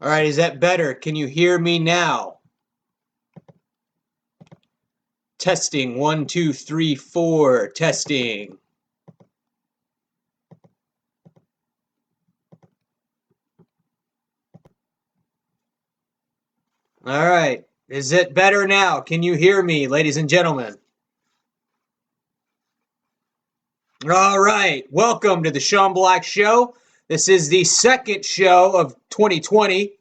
All right, is that better? Can you hear me now? Testing, 1, 2, 3, 4, testing. All right, is it better now? Can you hear me, ladies and gentlemen? All right, welcome to the Shawn Black Show. This is the second show of 2020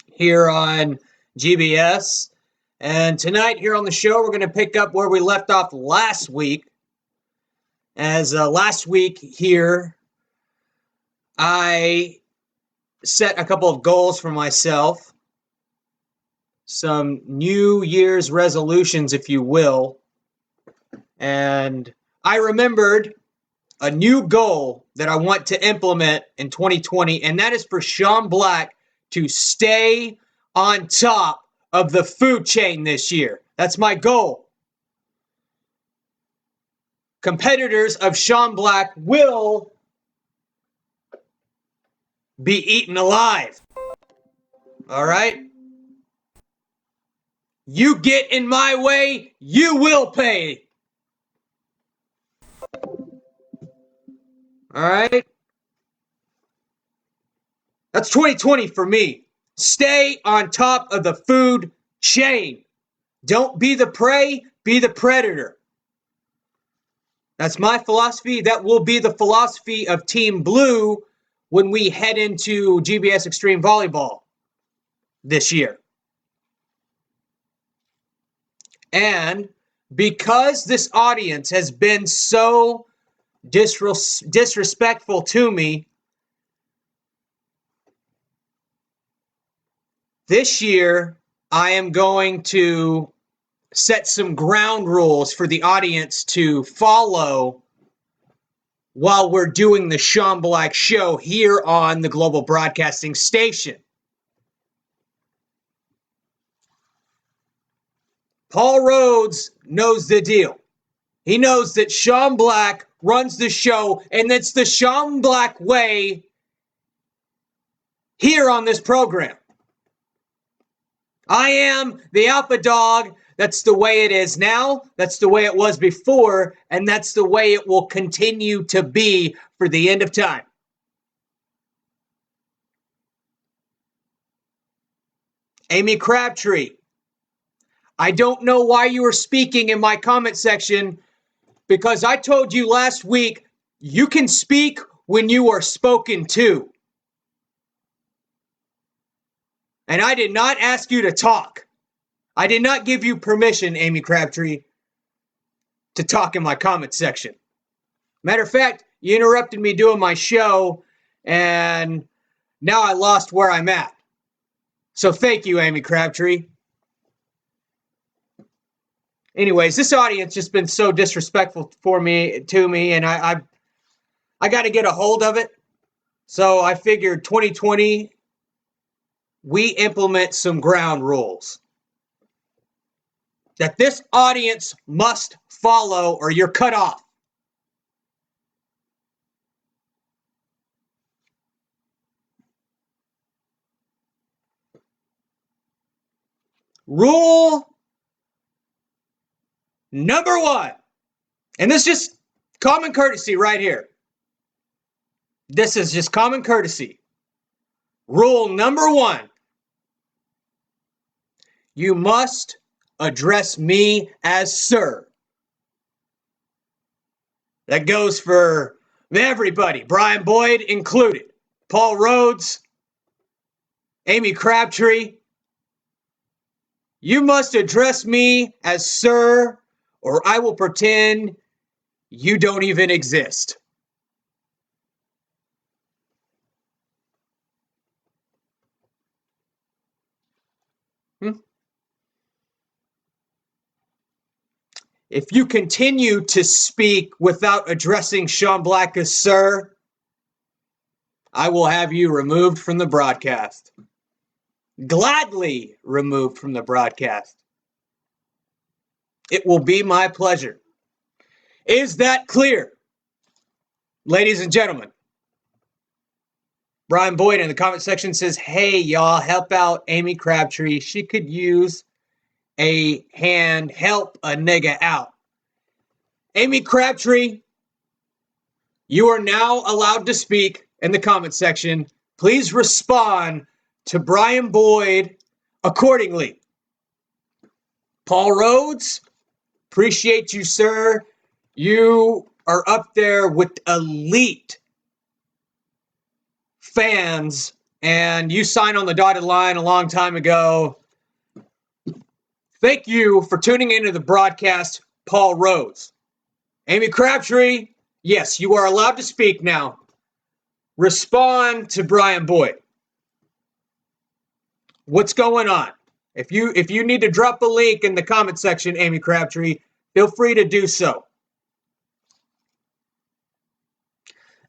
here on GBS. And tonight here on the show, we're going to pick up where we left off last week. As last week here, I set a couple of goals for myself. Some New Year's resolutions, if you will. And I remembered a new goal that I want to implement in 2020, and that is for Shawn Black to stay on top of the food chain this year. That's my goal. Competitors of Shawn Black will be eaten alive. All right? You get in my way, you will pay. All right? That's 2020 for me. Stay on top of the food chain. Don't be the prey, be the predator. That's my philosophy. That will be the philosophy of Team Blue when we head into GBS Extreme Volleyball this year. And because this audience has been so disrespectful to me, this year I am going to set some ground rules for the audience to follow while we're doing the Shawn Black Show here on the Global Broadcasting Station. Paul Rhodes knows the deal. He knows that Shawn Black runs the show, and it's the Shawn Black way here on this program. I am the alpha dog. That's the way it is now. That's the way it was before. And that's the way it will continue to be for the end of time. Amy Crabtree, I don't know why you were speaking in my comment section, because I told you last week you can speak when you are spoken to. And I did not ask you to talk. I did not give you permission, Amy Crabtree, to talk in my comment section. Matter of fact, you interrupted me doing my show, and now I lost where I'm at. So thank you, Amy Crabtree. Anyways, this audience just been so disrespectful to me, and I got to get a hold of it. So I figured 2020, we implement some ground rules that this audience must follow or you're cut off. Rule number 1, and this is just common courtesy right here. This is just common courtesy. Rule number 1, you must address me as sir. That goes for everybody, Brian Boyd included, Paul Rhodes, Amy Crabtree. You must address me as sir, or I will pretend you don't even exist. If you continue to speak without addressing Shawn Black as sir, I will have you removed from the broadcast. Gladly removed from the broadcast. It will be my pleasure. Is that clear? Ladies and gentlemen, Brian Boyd in the comment section says, hey, y'all, help out Amy Crabtree. She could use a hand. Help a nigga out. Amy Crabtree, you are now allowed to speak in the comment section. Please respond to Brian Boyd accordingly. Paul Rhodes, appreciate you, sir. You are up there with elite fans, and you signed on the dotted line a long time ago. Thank you for tuning into the broadcast, Paul Rhodes. Amy Crabtree, yes, you are allowed to speak now. Respond to Brian Boyd. What's going on? If you need to drop a link in the comment section, Amy Crabtree, feel free to do so.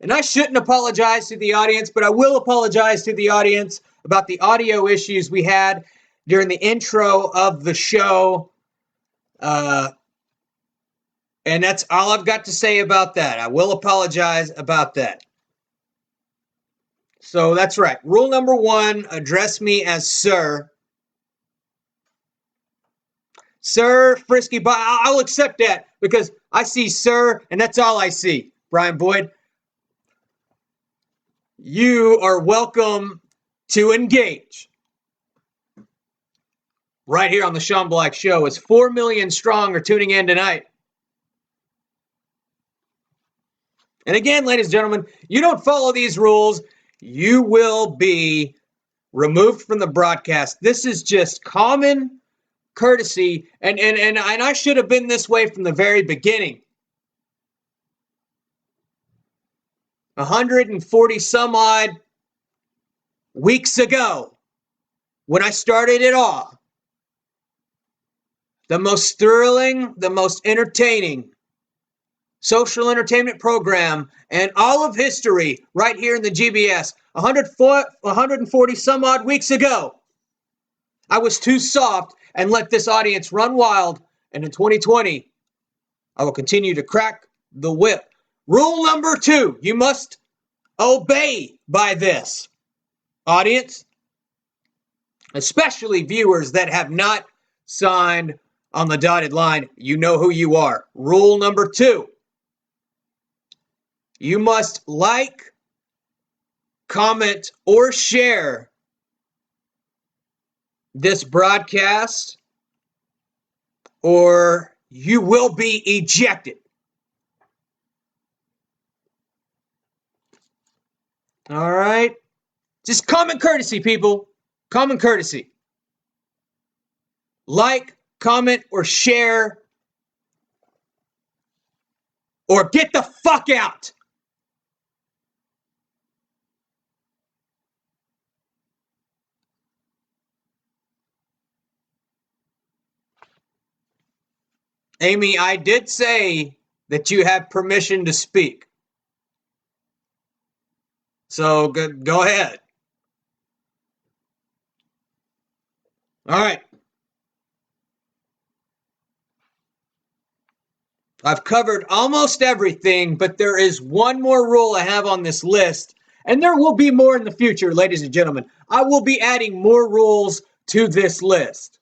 And I shouldn't apologize to the audience, but I will apologize to the audience about the audio issues we had during the intro of the show. And that's all I've got to say about that. I will apologize about that. So that's right. Rule number 1, address me as sir. Sir Frisky, but I'll accept that because I see sir, and that's all I see. Brian Boyd, you are welcome to engage. Right here on the Shawn Black Show, as 4 million strong are tuning in tonight. And again, ladies and gentlemen, you don't follow these rules, you will be removed from the broadcast. This is just common courtesy, and I should have been this way from the very beginning. 140 some odd weeks ago, when I started it all, the most thrilling, the most entertaining social entertainment program and all of history right here in the GBS, 140 some odd weeks ago, I was too soft and let this audience run wild, and in 2020, I will continue to crack the whip. Rule number 2, you must obey by this. Audience, especially viewers that have not signed on the dotted line, you know who you are. Rule number 2, you must like, comment, or share this broadcast, or you will be ejected. All right? Just common courtesy, people. Common courtesy. Like, comment, or share, or get the fuck out. Amy, I did say that you have permission to speak. So go ahead. All right. I've covered almost everything, but there is one more rule I have on this list, and there will be more in the future, ladies and gentlemen. I will be adding more rules to this list.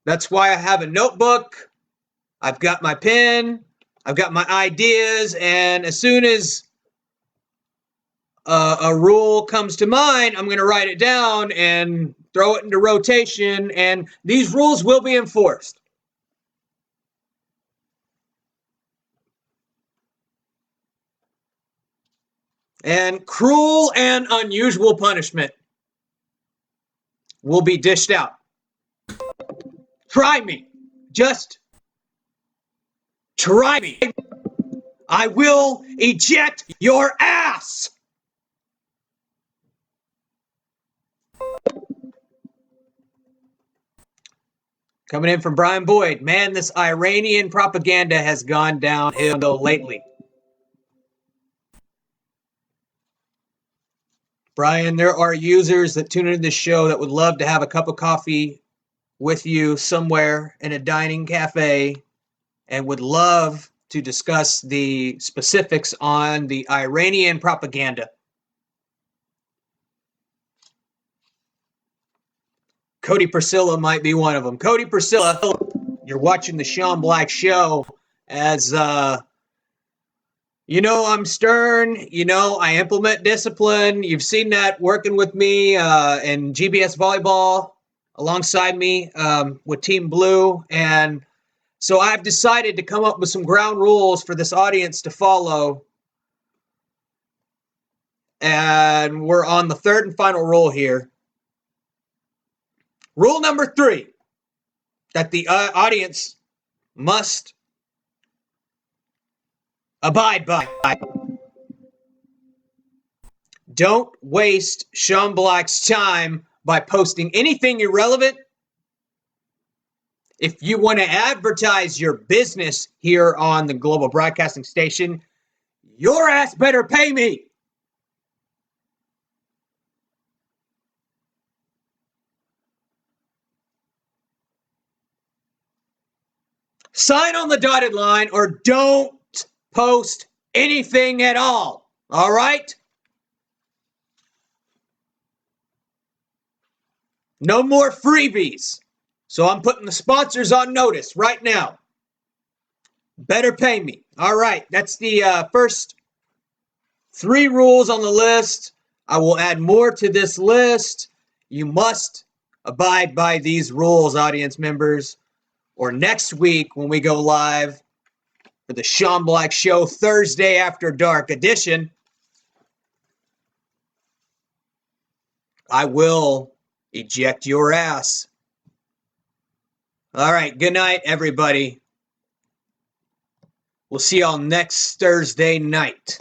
That's why I have a notebook. I've got my pen. I've got my ideas, and as soon as a rule comes to mind, I'm going to write it down and throw it into rotation, and these rules will be enforced. And cruel and unusual punishment will be dished out. Try me. Just try me. I will eject your ass. Coming in from Brian Boyd. Man, this Iranian propaganda has gone downhill lately. Brian, there are users that tune into this show that would love to have a cup of coffee with you somewhere in a dining cafe and would love to discuss the specifics on the Iranian propaganda. Cody Priscilla might be one of them. Cody Priscilla, you're watching the Shawn Black Show. As you know, I'm stern. You know, I implement discipline. You've seen that working with me in GBS volleyball alongside me with Team Blue. And so I've decided to come up with some ground rules for this audience to follow. And we're on the third and final rule here. Rule number 3 that the audience must abide by. Don't waste Shawn Black's time by posting anything irrelevant. If you want to advertise your business here on the Global Broadcasting Station, your ass better pay me. Sign on the dotted line or don't post anything at all. All right? No more freebies. So I'm putting the sponsors on notice right now. Better pay me. All right. That's the first 3 rules on the list. I will add more to this list. You must abide by these rules, audience members, or next week when we go live for the Shawn Black Show Thursday After Dark edition, I will eject your ass. All right, good night, everybody. We'll see y'all next Thursday night.